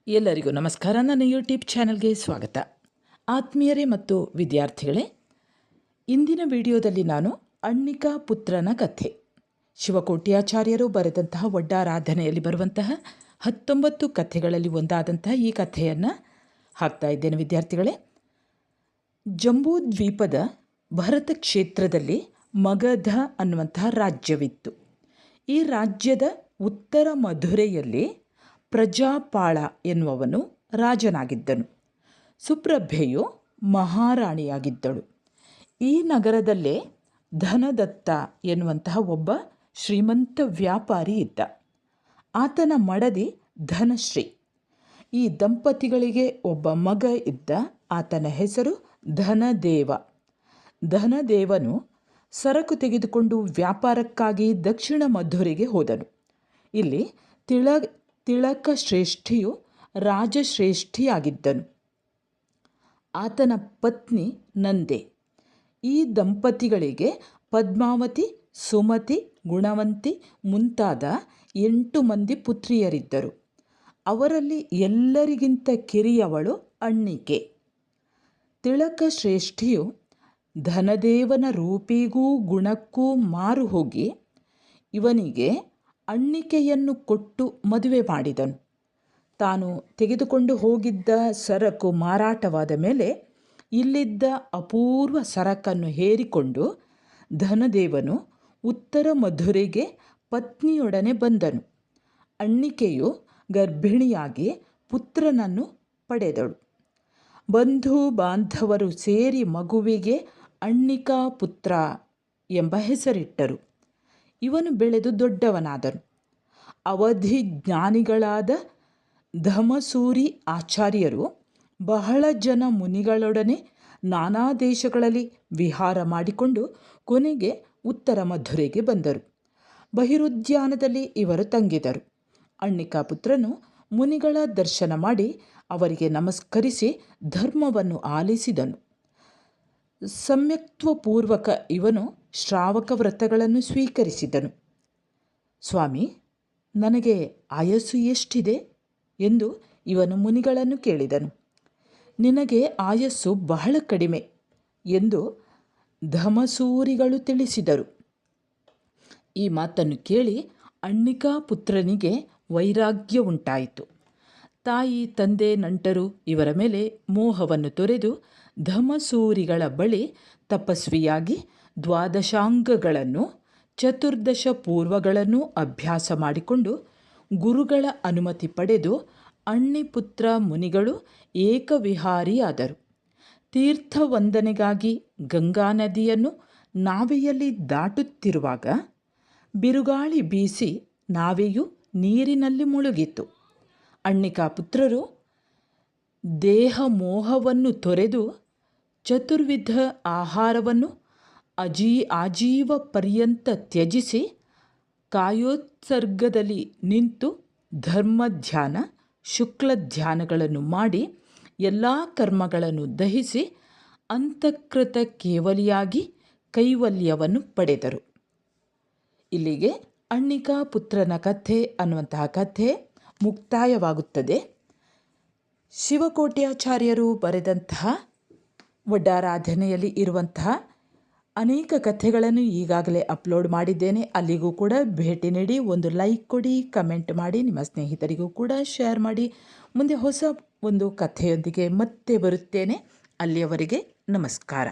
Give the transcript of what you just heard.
ಎಲ್ಲರಿಗೂ ನಮಸ್ಕಾರ. ನನ್ನ ಯೂಟ್ಯೂಬ್ ಚಾನಲ್ಗೆ ಸ್ವಾಗತ. ಆತ್ಮೀಯರೇ ಮತ್ತು ವಿದ್ಯಾರ್ಥಿಗಳೇ, ಇಂದಿನ ವಿಡಿಯೋದಲ್ಲಿ ನಾನು ಅಣ್ಣಿಕ ಪುತ್ರನ ಕಥೆ, ಶಿವಕೋಟ್ಯಾಚಾರ್ಯರು ಬರೆದಂತಹ ಒಡ್ಡಾರಾಧನೆಯಲ್ಲಿ ಬರುವಂತಹ 19 ಕಥೆಗಳಲ್ಲಿ ಒಂದಾದಂತಹ ಈ ಕಥೆಯನ್ನು ಹಾಕ್ತಾ ಇದ್ದೇನೆ ವಿದ್ಯಾರ್ಥಿಗಳೇ. ಜಂಬೂ ದ್ವೀಪದ ಭರತ ಕ್ಷೇತ್ರದಲ್ಲಿ ಮಗಧ ಅನ್ನುವಂತಹ ರಾಜ್ಯವಿತ್ತು. ಈ ರಾಜ್ಯದ ಉತ್ತರ ಮಧುರೆಯಲ್ಲಿ ಪ್ರಜಾಪಾಳ ಎನ್ನುವವನು ರಾಜನಾಗಿದ್ದನು. ಸುಪ್ರಭೆಯು ಮಹಾರಾಣಿಯಾಗಿದ್ದಳು. ಈ ನಗರದಲ್ಲೇ ಧನದತ್ತ ಎನ್ನುವಂತಹ ಒಬ್ಬ ಶ್ರೀಮಂತ ವ್ಯಾಪಾರಿ ಇದ್ದ. ಆತನ ಮಡದಿ ಧನಶ್ರೀ. ಈ ದಂಪತಿಗಳಿಗೆ ಒಬ್ಬ ಮಗ ಇದ್ದ. ಆತನ ಹೆಸರು ಧನದೇವ. ಧನದೇವನು ಸರಕು ತೆಗೆದುಕೊಂಡು ವ್ಯಾಪಾರಕ್ಕಾಗಿ ದಕ್ಷಿಣ ಮಧುರೆಗೆ ಹೋದನು. ಇಲ್ಲಿ ತಿಳಕ ಶ್ರೇಷ್ಠಿಯು ರಾಜಶ್ರೇಷ್ಠಿಯಾಗಿದ್ದನು. ಆತನ ಪತ್ನಿ ನಂದೆ. ಈ ದಂಪತಿಗಳಿಗೆ ಪದ್ಮಾವತಿ, ಸುಮತಿ, ಗುಣವಂತಿ ಮುಂತಾದ 8 ಮಂದಿ ಪುತ್ರಿಯರಿದ್ದರು. ಅವರಲ್ಲಿ ಎಲ್ಲರಿಗಿಂತ ಕಿರಿಯವಳು ಅಣ್ಣಿಕೆ. ತಿಳಕ ಶ್ರೇಷ್ಠಿಯು ಧನದೇವನ ರೂಪಿಗೂ ಗುಣಕ್ಕೂ ಮಾರು ಹೋಗಿ ಇವನಿಗೆ ಅಣ್ಣಿಕೆಯನ್ನು ಕೊಟ್ಟು ಮದುವೆ ಮಾಡಿದನು. ತಾನು ತೆಗೆದುಕೊಂಡು ಹೋಗಿದ್ದ ಸರಕು ಮಾರಾಟವಾದ ಮೇಲೆ ಇಲ್ಲಿದ್ದ ಅಪೂರ್ವ ಸರಕನ್ನು ಹೇರಿಕೊಂಡು ಧನದೇವನು ಉತ್ತರ ಮಧುರೆಗೆ ಪತ್ನಿಯೊಡನೆ ಬಂದನು. ಅಣ್ಣಿಕೆಯು ಗರ್ಭಿಣಿಯಾಗಿ ಪುತ್ರನನ್ನು ಪಡೆದಳು. ಬಂಧು ಬಾಂಧವರು ಸೇರಿ ಮಗುವಿಗೆ ಅಣ್ಣಿಕಾ ಪುತ್ರ ಎಂಬ ಹೆಸರಿಟ್ಟರು. ಇವನು ಬೆಳೆದು ದೊಡ್ಡವನಾದನು. ಅವಧಿ ಜ್ಞಾನಿಗಳಾದ ಧಮಸೂರಿ ಆಚಾರ್ಯರು ಬಹಳ ಜನ ಮುನಿಗಳೊಡನೆ ನಾನಾ ದೇಶಗಳಲ್ಲಿ ವಿಹಾರ ಮಾಡಿಕೊಂಡು ಕೊನೆಗೆ ಉತ್ತರ ಮಧುರೆಗೆ ಬಂದರು. ಬಹಿರುದ್ಯಾನದಲ್ಲಿ ಇವರು ತಂಗಿದರು. ಅಣ್ಣಿಕಾ ಪುತ್ರನು ಮುನಿಗಳ ದರ್ಶನ ಮಾಡಿ ಅವರಿಗೆ ನಮಸ್ಕರಿಸಿ ಧರ್ಮವನ್ನು ಆಲಿಸಿದನು. ಸಮ್ಯಕ್ತ್ವಪೂರ್ವಕ ಇವನು ಶ್ರಾವಕ ವ್ರತಗಳನ್ನು ಸ್ವೀಕರಿಸಿದನು. ಸ್ವಾಮಿ, ನನಗೆ ಆಯಸ್ಸು ಎಷ್ಟಿದೆ ಎಂದು ಇವನು ಮುನಿಗಳನ್ನು ಕೇಳಿದನು. ನಿನಗೆ ಆಯಸ್ಸು ಬಹಳ ಕಡಿಮೆ ಎಂದು ಧಮಸೂರಿಗಳು ತಿಳಿಸಿದರು. ಈ ಮಾತನ್ನು ಕೇಳಿ ಅಣ್ಣಿಕಾ ಪುತ್ರನಿಗೆ ವೈರಾಗ್ಯ ಉಂಟಾಯಿತು. ತಾಯಿ, ತಂದೆ, ನಂಟರು ಇವರ ಮೇಲೆ ಮೋಹವನ್ನು ತೊರೆದು ಧಮಸೂರಿಗಳ ಬಳಿ ತಪಸ್ವಿಯಾಗಿ 12 ಚತುರ್ದಶ ಪೂರ್ವಗಳನ್ನು ಅಭ್ಯಾಸ ಮಾಡಿಕೊಂಡು ಗುರುಗಳ ಅನುಮತಿ ಪಡೆದು ಅಣ್ಣಿಪುತ್ರ ಮುನಿಗಳು ಏಕವಿಹಾರಿಯಾದರು. ತೀರ್ಥವಂದನೆಗಾಗಿ ಗಂಗಾ ನದಿಯನ್ನು ನಾವೆಯಲ್ಲಿ ದಾಟುತ್ತಿರುವಾಗ ಬಿರುಗಾಳಿ ಬೀಸಿ ನಾವೆಯು ನೀರಿನಲ್ಲಿ ಮುಳುಗಿತು. ಅಣ್ಣಿಕಾ ಪುತ್ರರು ದೇಹ ಮೋಹವನ್ನು ತೊರೆದು ಚತುರ್ವಿಧ ಆಹಾರವನ್ನು ಆಜೀವ ಪರ್ಯಂತ ತ್ಯಜಿಸಿ ಕಾಯೋತ್ಸರ್ಗದಲ್ಲಿ ನಿಂತು ಧರ್ಮಧ್ಯಾನ, ಶುಕ್ಲ ಧ್ಯಾನಗಳನ್ನು ಮಾಡಿ ಎಲ್ಲ ಕರ್ಮಗಳನ್ನು ದಹಿಸಿ ಅಂತಃಕೃತ ಕೇವಲಿಯಾಗಿ ಕೈವಲ್ಯವನ್ನು ಪಡೆದರು. ಇಲ್ಲಿಗೆ ಅಣ್ಣಿಕಾ ಪುತ್ರನ ಕಥೆ ಅನ್ನುವಂತಹ ಕಥೆ ಮುಕ್ತಾಯವಾಗುತ್ತದೆ. ಶಿವಕೋಟ್ಯಾಚಾರ್ಯರು ಬರೆದಂತಹ ಒಡ್ಡಾರಾಧನೆಯಲ್ಲಿ ಇರುವಂತಹ ಅನೇಕ ಕಥೆಗಳನ್ನು ಈಗಾಗಲೇ ಅಪ್ಲೋಡ್ ಮಾಡಿದ್ದೇನೆ. ಅಲ್ಲಿಗೂ ಕೂಡ ಭೇಟಿ ನೀಡಿ, ಒಂದು ಲೈಕ್ ಕೊಡಿ, ಕಮೆಂಟ್ ಮಾಡಿ, ನಿಮ್ಮ ಸ್ನೇಹಿತರಿಗೂ ಕೂಡ ಶೇರ್ ಮಾಡಿ. ಮುಂದೆ ಹೊಸ ಒಂದು ಕಥೆಯೊಂದಿಗೆ ಮತ್ತೆ ಬರುತ್ತೇನೆ. ಅಲ್ಲಿಯವರೆಗೆ ನಮಸ್ಕಾರ.